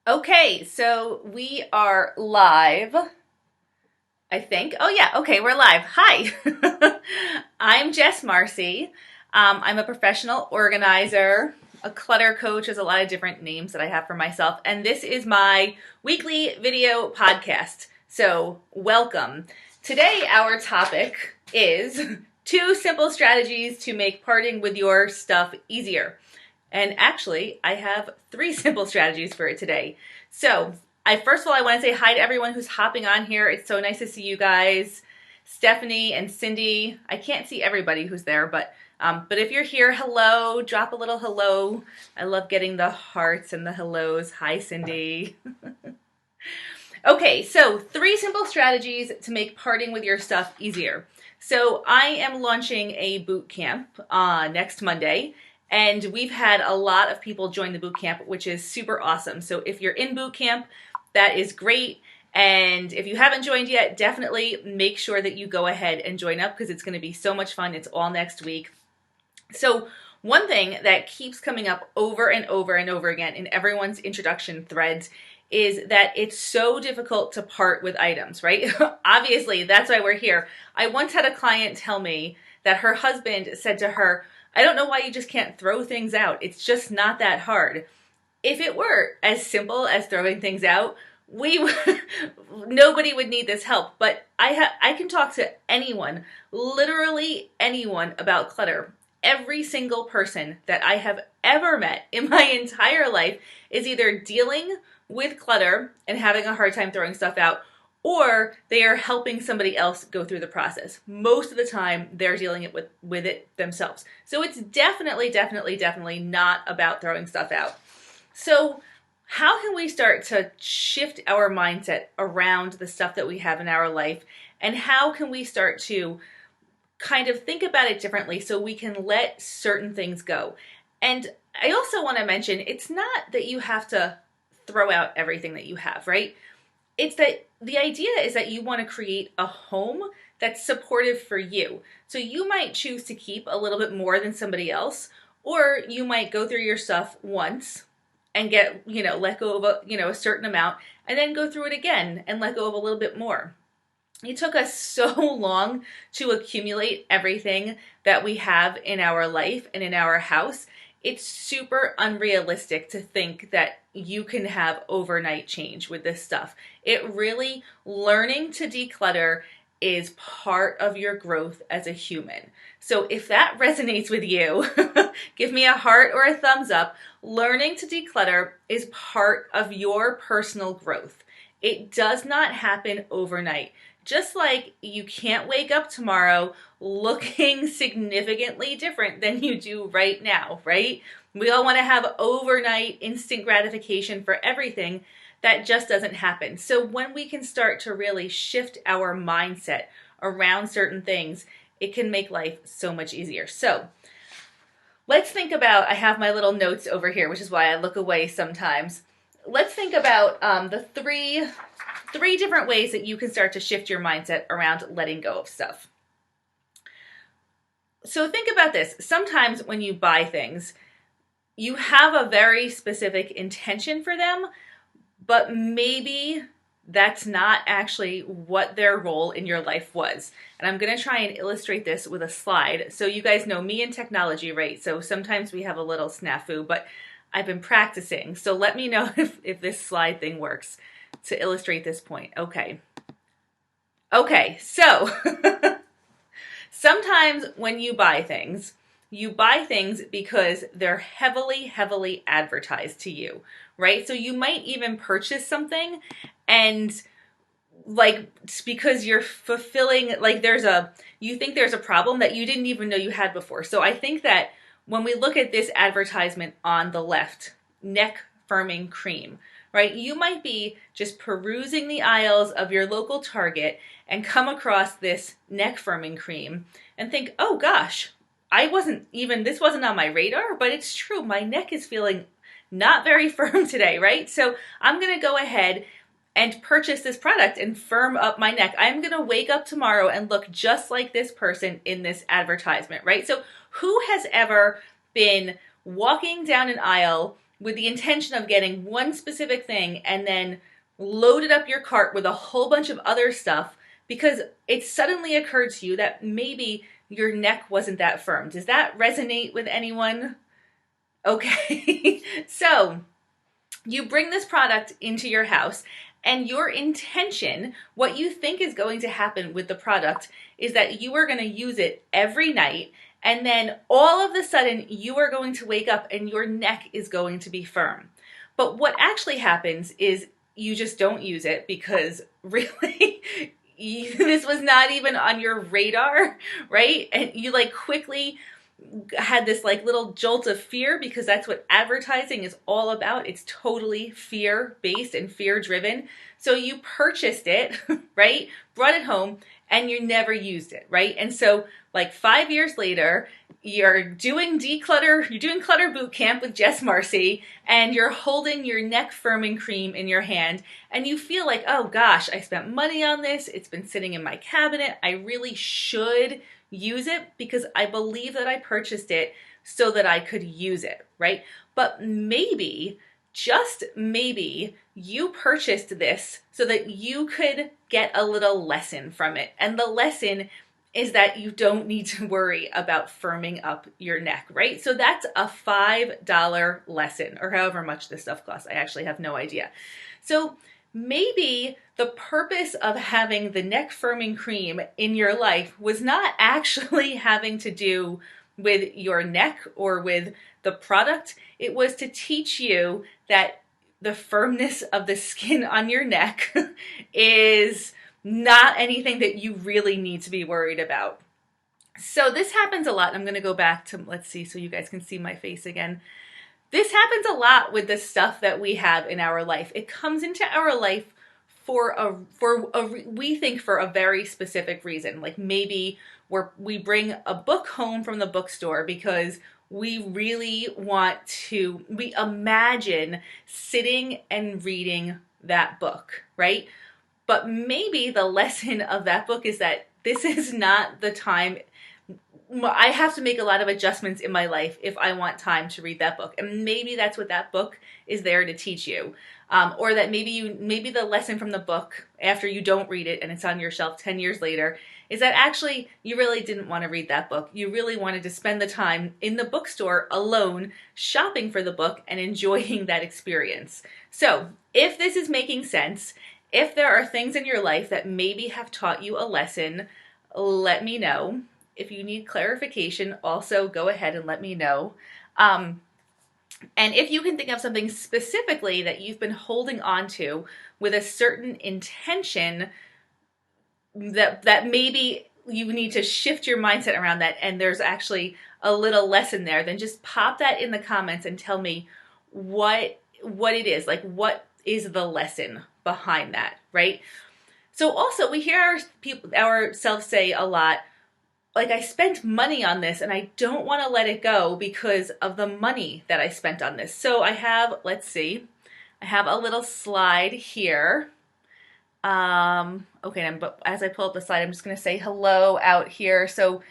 Okay, so we are live, I think. Oh, yeah, okay, we're live. Hi, I'm Jes Marcy. I'm a professional organizer, a clutter coach. There's a lot of different names that I have for myself, and this is my weekly video podcast. So, welcome. Today, our topic is 2 simple strategies to make parting with your stuff easier. And actually, I have 3 simple strategies for it today. So, first of all, I want to say hi to everyone who's hopping on here. It's so nice to see you guys, Stephanie and Cindy. I can't see everybody who's there, but if you're here, hello. Drop a little hello. I love getting the hearts and the hellos. Hi, Cindy. Okay, so 3 simple strategies to make parting with your stuff easier. So I am launching a boot camp next Monday. And we've had a lot of people join the boot camp, which is super awesome. So if you're in boot camp, that is great. And if you haven't joined yet, definitely make sure that you go ahead and join up because it's going to be so much fun. It's all next week. So one thing that keeps coming up over and over and over again in everyone's introduction threads is that it's so difficult to part with items, right? Obviously, that's why we're here. I once had a client tell me that her husband said to her, I don't know why you just can't throw things out. It's just not that hard. If it were as simple as throwing things out, nobody would need this help. But I can talk to anyone, literally anyone, about clutter. Every single person that I have ever met in my entire life is either dealing with clutter and having a hard time throwing stuff out, or they are helping somebody else go through the process. Most of the time, they're dealing with it themselves. So it's definitely not about throwing stuff out. So how can we start to shift our mindset around the stuff that we have in our life? And how can we start to kind of think about it differently so we can let certain things go? And I also want to mention, it's not that you have to throw out everything that you have, right? It's that the idea is that you want to create a home that's supportive for you. So you might choose to keep a little bit more than somebody else, or you might go through your stuff once and get, let go of a certain amount, and then go through it again and let go of a little bit more. It took us so long to accumulate everything that we have in our life and in our house. It's super unrealistic to think that you can have overnight change with this stuff. Learning to declutter is part of your growth as a human. So if that resonates with you, give me a heart or a thumbs up. Learning to declutter is part of your personal growth. It does not happen overnight. Just like you can't wake up tomorrow looking significantly different than you do right now, right? We all want to have overnight instant gratification for everything. That just doesn't happen. So when we can start to really shift our mindset around certain things, it can make life so much easier. So let's think about, I have my little notes over here, which is why I look away sometimes. Let's think about the three different ways that you can start to shift your mindset around letting go of stuff. So think about this. Sometimes when you buy things, you have a very specific intention for them, but maybe that's not actually what their role in your life was. And I'm going to try and illustrate this with a slide. So you guys know me and technology, right? So sometimes we have a little snafu, but I've been practicing. So let me know if this slide thing works to illustrate this point. Okay, so sometimes when you buy things because they're heavily advertised to you, right? So you might even purchase something and because you're fulfilling, you think there's a problem that you didn't even know you had before. So I think that when we look at this advertisement on the left, neck firming cream, right? You might be just perusing the aisles of your local Target and come across this neck firming cream and think, oh gosh, this wasn't on my radar, but it's true. My neck is feeling not very firm today, right? So I'm going to go ahead and purchase this product and firm up my neck. I'm going to wake up tomorrow and look just like this person in this advertisement, right? So who has ever been walking down an aisle with the intention of getting one specific thing and then loaded up your cart with a whole bunch of other stuff because it suddenly occurred to you that maybe your neck wasn't that firm. Does that resonate with anyone? Okay. So you bring this product into your house, and your intention, what you think is going to happen with the product, is that you are going to use it every night, and then all of a sudden you are going to wake up and your neck is going to be firm. But what actually happens is you just don't use it because really this was not even on your radar, right? And you like quickly had this like little jolt of fear because that's what advertising is all about. It's totally fear based and fear driven. So you purchased it, right? Brought it home and you never used it, right? And so like 5 years later, you're doing Clutter Boot Camp with Jes Marcy, and you're holding your neck firming cream in your hand, and you feel like, oh gosh, I spent money on this. It's been sitting in my cabinet. I really should use it because I believe that I purchased it so that I could use it, right? But maybe, just maybe, you purchased this so that you could get a little lesson from it. And the lesson is that you don't need to worry about firming up your neck, right? So that's a $5 lesson, or however much this stuff costs. I actually have no idea. So maybe the purpose of having the neck firming cream in your life was not actually having to do with your neck or with the product. It was to teach you that the firmness of the skin on your neck is not anything that you really need to be worried about. So this happens a lot. I'm going to go back to, let's see, so you guys can see my face again. This happens a lot with the stuff that we have in our life. It comes into our life we think for a very specific reason. Like maybe we bring a book home from the bookstore because we imagine sitting and reading that book, right? But maybe the lesson of that book is that this is not the time. I have to make a lot of adjustments in my life if I want time to read that book. And maybe that's what that book is there to teach you. Or that maybe the lesson from the book, after you don't read it and it's on your shelf 10 years later, is that actually you really didn't want to read that book. You really wanted to spend the time in the bookstore alone, shopping for the book and enjoying that experience. So if this is making sense, if there are things in your life that maybe have taught you a lesson, let me know. If you need clarification, also go ahead and let me know. And if you can think of something specifically that you've been holding on to with a certain intention that maybe you need to shift your mindset around that and there's actually a little lesson there, then just pop that in the comments and tell me what it is. Like, what is the lesson behind that, right? So also we hear ourselves say a lot, like, I spent money on this and I don't want to let it go because of the money that I spent on this. So I have a little slide here. Okay, but as I pull up the slide, I'm just going to say hello out here. So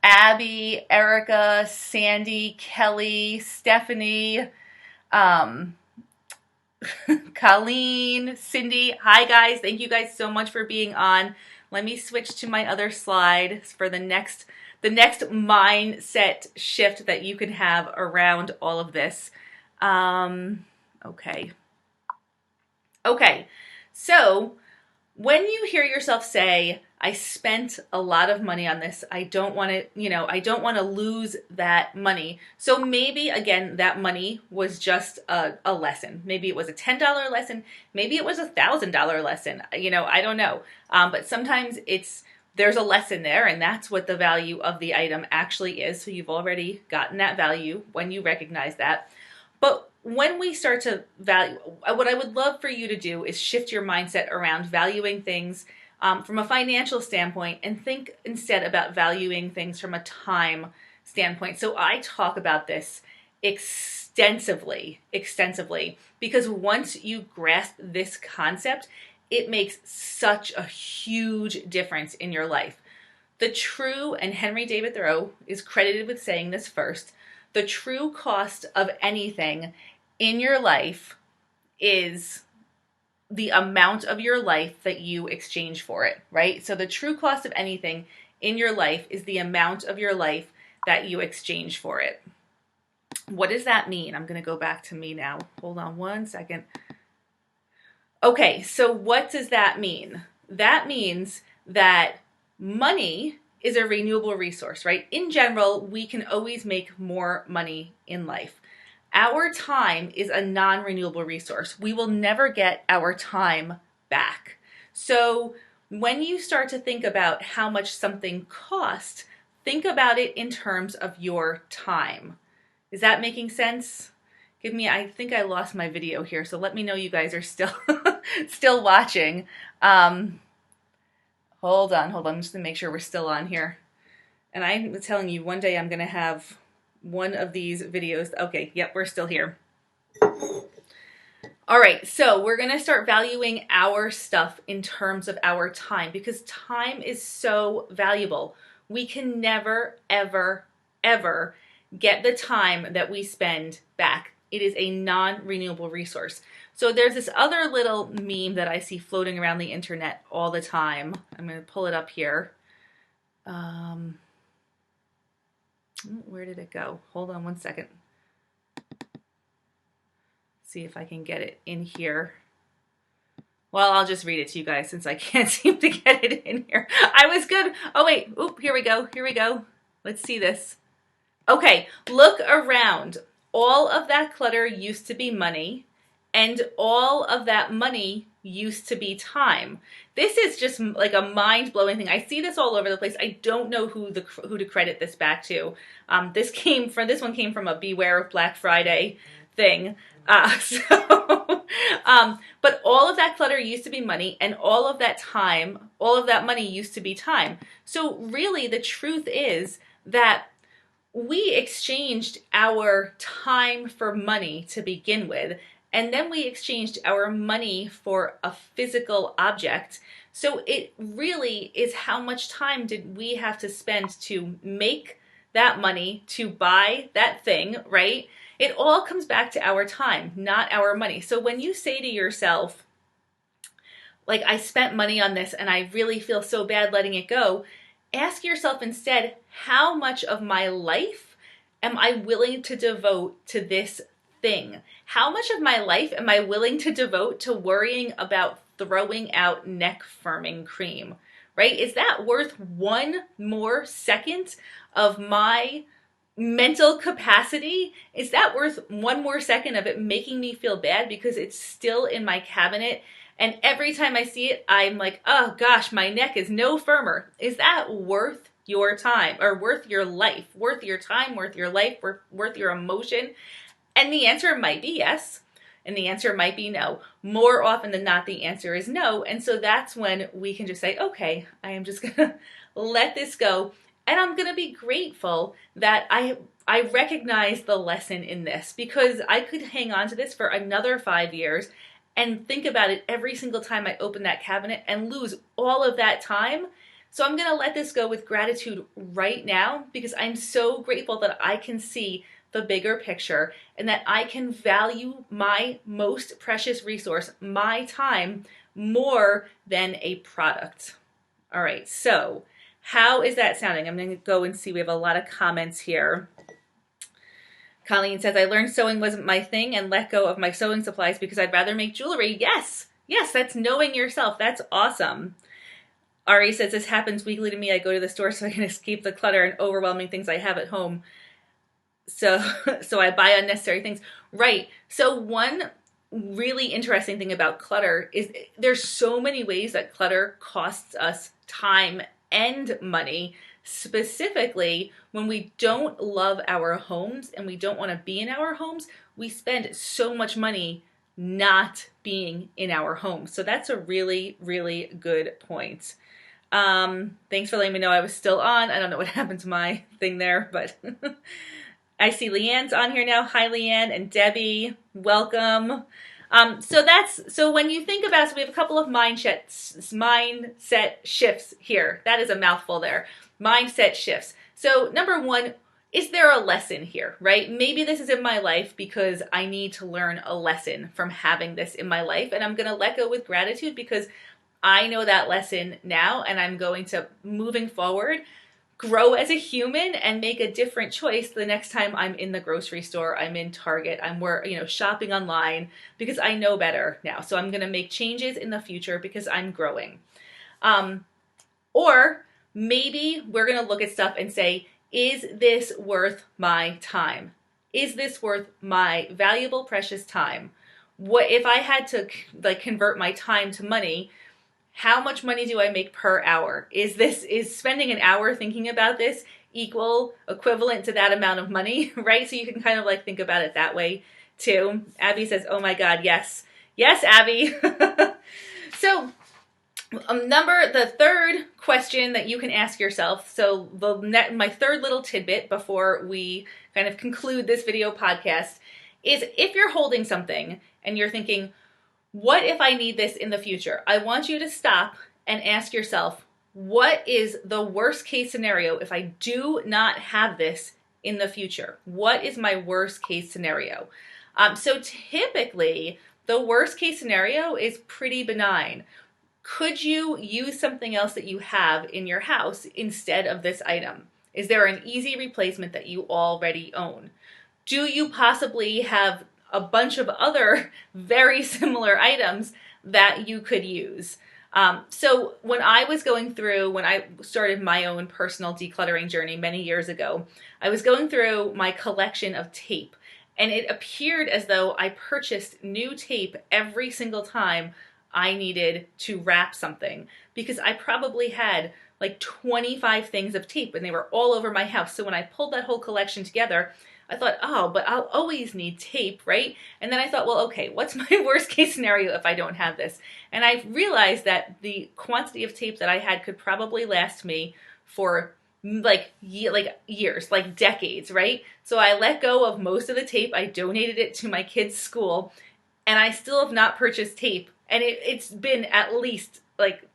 Abby, Erica, Sandy, Kelly, Stephanie, Colleen, Cindy. Hi guys. Thank you guys so much for being on. Let me switch to my other slide for the next mindset shift that you can have around all of this. Okay. So when you hear yourself say, I spent a lot of money on this, I don't want to lose that money. So maybe, again, that money was just a lesson. Maybe it was a $10 lesson. Maybe it was a $1,000 lesson. I don't know. But sometimes there's a lesson there, and that's what the value of the item actually is. So you've already gotten that value when you recognize that. But when we start to value, what I would love for you to do is shift your mindset around valuing things from a financial standpoint and think instead about valuing things from a time standpoint. So I talk about this extensively, because once you grasp this concept, it makes such a huge difference in your life. The true, and Henry David Thoreau is credited with saying this first, the true cost of anything in your life is the amount of your life that you exchange for it, right? So the true cost of anything in your life is the amount of your life that you exchange for it. What does that mean? I'm going to go back to me now. Hold on one second. Okay, so what does that mean? That means that money is a renewable resource, right? In general, we can always make more money in life. Our time is a non-renewable resource. We will never get our time back. So when you start to think about how much something costs, think about it in terms of your time. Is that making sense? I think I lost my video here, so let me know you guys are still still watching. Hold on. I'm just gonna make sure we're still on here. And I'm telling you, one day I'm gonna have one of these videos. Okay, yep, we're still here. All right, so we're gonna start valuing our stuff in terms of our time, because time is so valuable. We can never, ever, ever get the time that we spend back. It is a non-renewable resource. So there's this other little meme that I see floating around the internet all the time. I'm gonna pull it up here. Where did it go? Hold on one second. See if I can get it in here. Well, I'll just read it to you guys since I can't seem to get it in here. I was good. Oh wait, oop, here we go. Let's see this. Okay, look around. All of that clutter used to be money, and all of that money used to be time. This is just like a mind-blowing thing. I see this all over the place. I don't know who to credit this back to. This one came from a Beware of Black Friday thing. But all of that clutter used to be money, and all of that money used to be time. So really, the truth is that we exchanged our time for money to begin with, and then we exchanged our money for a physical object. So it really is how much time did we have to spend to make that money, to buy that thing, right? It all comes back to our time, not our money. So when you say to yourself, like, I spent money on this and I really feel so bad letting it go, ask yourself instead, how much of my life am I willing to devote to this thing? How much of my life am I willing to devote to worrying about throwing out neck firming cream, right? Is that worth one more second of my mental capacity? Is that worth one more second of it making me feel bad because it's still in my cabinet? And every time I see it, I'm like, oh gosh, my neck is no firmer. Is that worth your time, or worth your life, worth your time, worth your life, worth your emotion? And the answer might be yes, and the answer might be no. More often than not, the answer is no. And so that's when we can just say, okay, I am just gonna let this go. And I'm gonna be grateful that I recognize the lesson in this, because I could hang on to this for another 5 years and think about it every single time I open that cabinet and lose all of that time. So I'm gonna let this go with gratitude right now, because I'm so grateful that I can see the bigger picture and that I can value my most precious resource, my time, more than a product. All right, so how is that sounding? I'm gonna go and see, we have a lot of comments here. Colleen says, I learned sewing wasn't my thing and let go of my sewing supplies because I'd rather make jewelry. Yes, that's knowing yourself. That's awesome. Ari says, this happens weekly to me. I go to the store so I can escape the clutter and overwhelming things I have at home. So I buy unnecessary things. Right. So one really interesting thing about clutter is there's so many ways that clutter costs us time and money. Specifically, when we don't love our homes and we don't want to be in our homes, we spend so much money not being in our homes. So that's a really, really good point. Thanks for letting me know I was still on. I don't know what happened to my thing there, but I see Leanne's on here now. Hi, Leanne, and Debbie, welcome. So when you think about it, so we have a couple of mindset shifts here. That is a mouthful there. Mindset shifts. So number one, is there a lesson here, right? Maybe this is in my life because I need to learn a lesson from having this in my life, and I'm going to let go with gratitude because I know that lesson now, and I'm going to, moving forward, grow as a human and make a different choice the next time I'm in the grocery store, I'm in Target, I'm shopping online, because I know better now. So I'm going to make changes in the future because I'm growing. Or maybe we're going to look at stuff and say, is this worth my time? Is this worth my valuable, precious time? What if I had to convert my time to money? How much money do I make per hour? Is spending an hour thinking about this equivalent to that amount of money, right? So you can kind of think about it that way too. Abby says, "Oh my God, yes, yes, Abby." So the third question that you can ask yourself, so my third little tidbit before we kind of conclude this video podcast, is if you're holding something and you're thinking, what if I need this in the future? I want you to stop and ask yourself, what is the worst case scenario if I do not have this in the future? What is my worst case scenario? So typically, the worst case scenario is pretty benign. Could you use something else that you have in your house instead of this item? Is there an easy replacement that you already own? Do you possibly have a bunch of other very similar items that you could use? So when I started my own personal decluttering journey many years ago, I was going through my collection of tape, and it appeared as though I purchased new tape every single time I needed to wrap something, because I probably had 25 things of tape and they were all over my house. So when I pulled that whole collection together, I thought, oh, but I'll always need tape, right? And then I thought, well, okay, what's my worst case scenario if I don't have this? And I realized that the quantity of tape that I had could probably last me for years, decades, right? So I let go of most of the tape. I donated it to my kids' school, and I still have not purchased tape. And it's been at least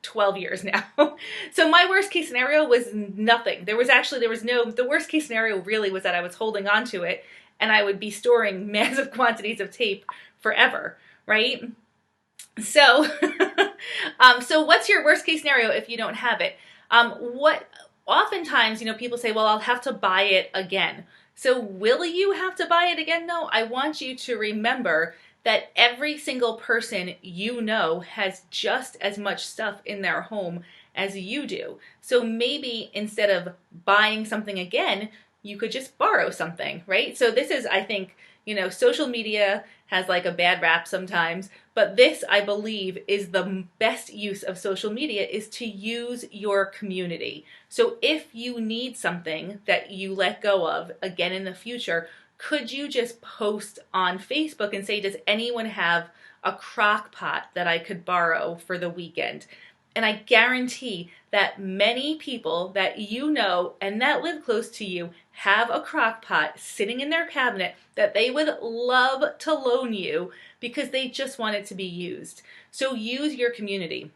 12 years now. So my worst case scenario was nothing. The worst case scenario really was that I was holding on to it and I would be storing massive quantities of tape forever, right? So, so what's your worst case scenario if you don't have it? Oftentimes, people say, well, I'll have to buy it again. So will you have to buy it again? No, I want you to remember that every single person has just as much stuff in their home as you do. So maybe instead of buying something again, you could just borrow something, right? So this is, I think, social media has a bad rap sometimes, but this, I believe, is the best use of social media, is to use your community. So if you need something that you let go of again in the future, could you just post on Facebook and say, does anyone have a crock pot that I could borrow for the weekend? And I guarantee that many people that and that live close to you have a crock pot sitting in their cabinet that they would love to loan you because they just want it to be used. So use your community.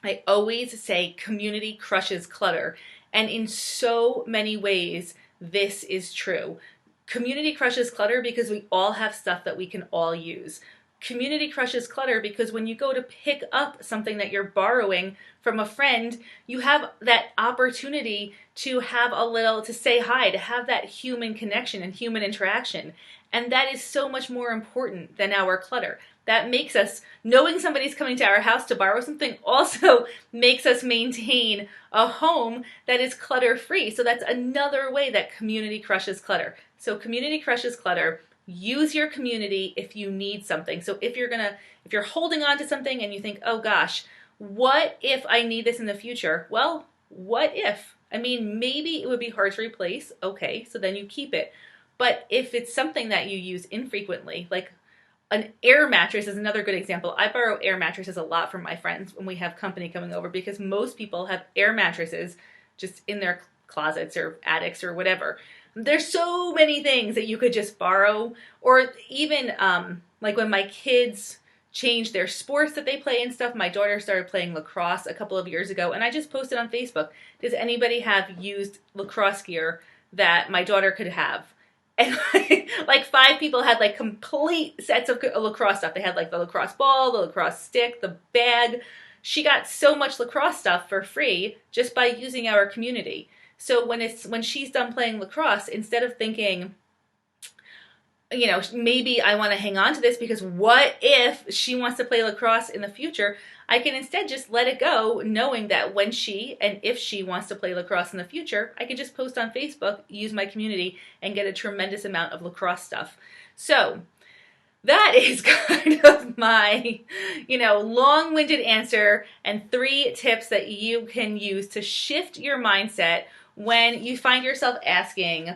I always say community crushes clutter. And in so many ways, this is true. Community crushes clutter because we all have stuff that we can all use. Community crushes clutter because when you go to pick up something that you're borrowing from a friend, you have that opportunity to say hi, to have that human connection and human interaction. And that is so much more important than our clutter. That makes us, knowing somebody's coming to our house to borrow something also makes us maintain a home that is clutter-free. So that's another way that community crushes clutter. So community crushes clutter. Use your community if you need something. So if you're holding on to something and you think, oh gosh, what if I need this in the future? Well, what if? I mean, maybe it would be hard to replace. Okay, so then you keep it. But if it's something that you use infrequently, like an air mattress is another good example. I borrow air mattresses a lot from my friends when we have company coming over, because most people have air mattresses just in their closets or attics or whatever. There's so many things that you could just borrow, or even when my kids changed their sports that they play and stuff. My daughter started playing lacrosse a couple of years ago, and I just posted on Facebook, does anybody have used lacrosse gear that my daughter could have. And like 5 people had like complete sets of lacrosse stuff. They had like the lacrosse ball, the lacrosse stick, the bag. She got so much lacrosse stuff for free just by using our community. So when she's done playing lacrosse, instead of thinking, maybe I want to hang on to this because what if she wants to play lacrosse in the future? I can instead just let it go, knowing that when she and if she wants to play lacrosse in the future, I can just post on Facebook, use my community, and get a tremendous amount of lacrosse stuff. So that is kind of my, long-winded answer and 3 tips that you can use to shift your mindset when you find yourself asking,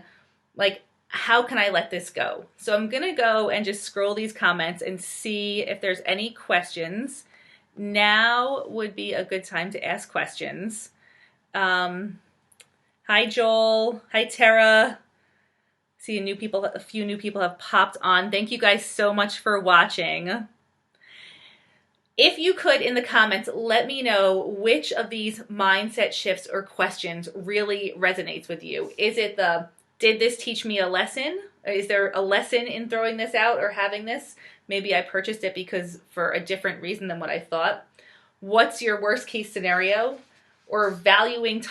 like, how can I let this go? So I'm going to go and just scroll these comments and see if there's any questions. Now would be a good time to ask questions. Hi, Joel. Hi, Tara. See a few new people have popped on. Thank you guys so much for watching. If you could, in the comments, let me know which of these mindset shifts or questions really resonates with you. Is it did this teach me a lesson? Is there a lesson in throwing this out or having this? Maybe I purchased it because for a different reason than what I thought. What's your worst case scenario? Or valuing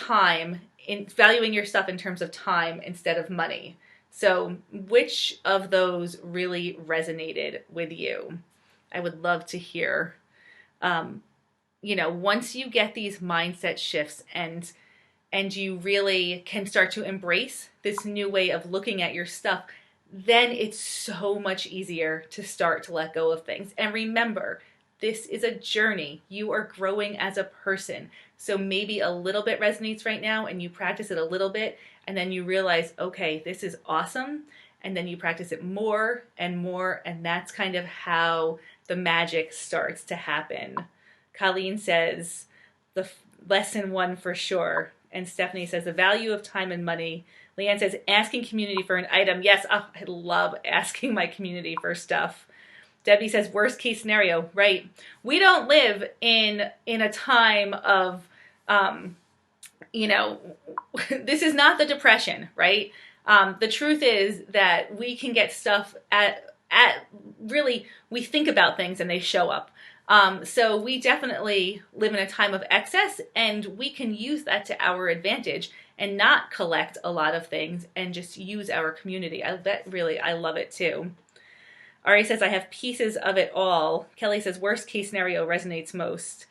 your stuff in terms of time instead of money. So which of those really resonated with you? I would love to hear. Once you get these mindset shifts and you really can start to embrace this new way of looking at your stuff, then it's so much easier to start to let go of things. And remember, this is a journey. You are growing as a person. So maybe a little bit resonates right now and you practice it a little bit and then you realize, okay, this is awesome. And then you practice it more and more. And that's kind of how the magic starts to happen. Colleen says, the lesson 1 for sure. And Stephanie says, the value of time and money. Leanne says, asking community for an item. Yes, I love asking my community for stuff. Debbie says, worst case scenario. Right. We don't live in a time of, this is not the Depression, right? The truth is that we can get stuff we think about things and they show up. So we definitely live in a time of excess and we can use that to our advantage and not collect a lot of things and just use our community. I love it too. Ari says, I have pieces of it all. Kelly says, worst case scenario resonates most.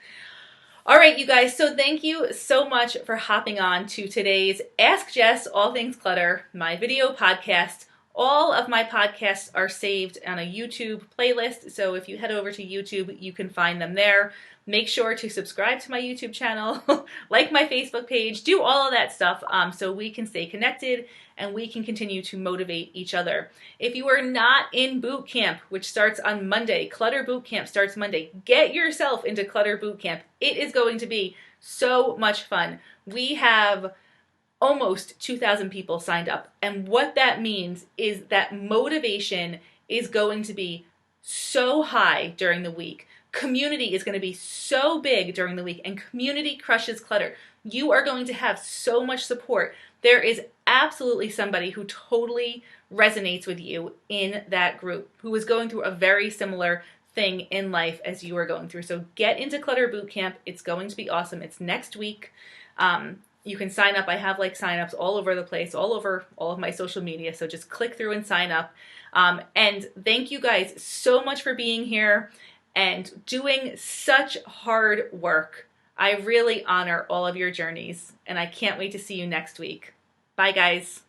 All right, you guys. So thank you so much for hopping on to today's Ask Jes All Things Clutter, my video podcast. All of my podcasts are saved on a YouTube playlist, so if you head over to YouTube, you can find them there. Make sure to subscribe to my YouTube channel, like my Facebook page, do all of that stuff so we can stay connected and we can continue to motivate each other. If you are not in boot camp, which starts on Monday, Clutter Boot Camp starts Monday, get yourself into Clutter Boot Camp. It is going to be so much fun. We have almost 2,000 people signed up. And what that means is that motivation is going to be so high during the week. Community is going to be so big during the week, and community crushes clutter. You are going to have so much support. There is absolutely somebody who totally resonates with you in that group, who is going through a very similar thing in life as you are going through. So get into Clutter Boot Camp. It's going to be awesome. It's next week. You can sign up. I have sign-ups all over the place, all over all of my social media. So just click through and sign up. And thank you guys so much for being here and doing such hard work. I really honor all of your journeys, and I can't wait to see you next week. Bye, guys.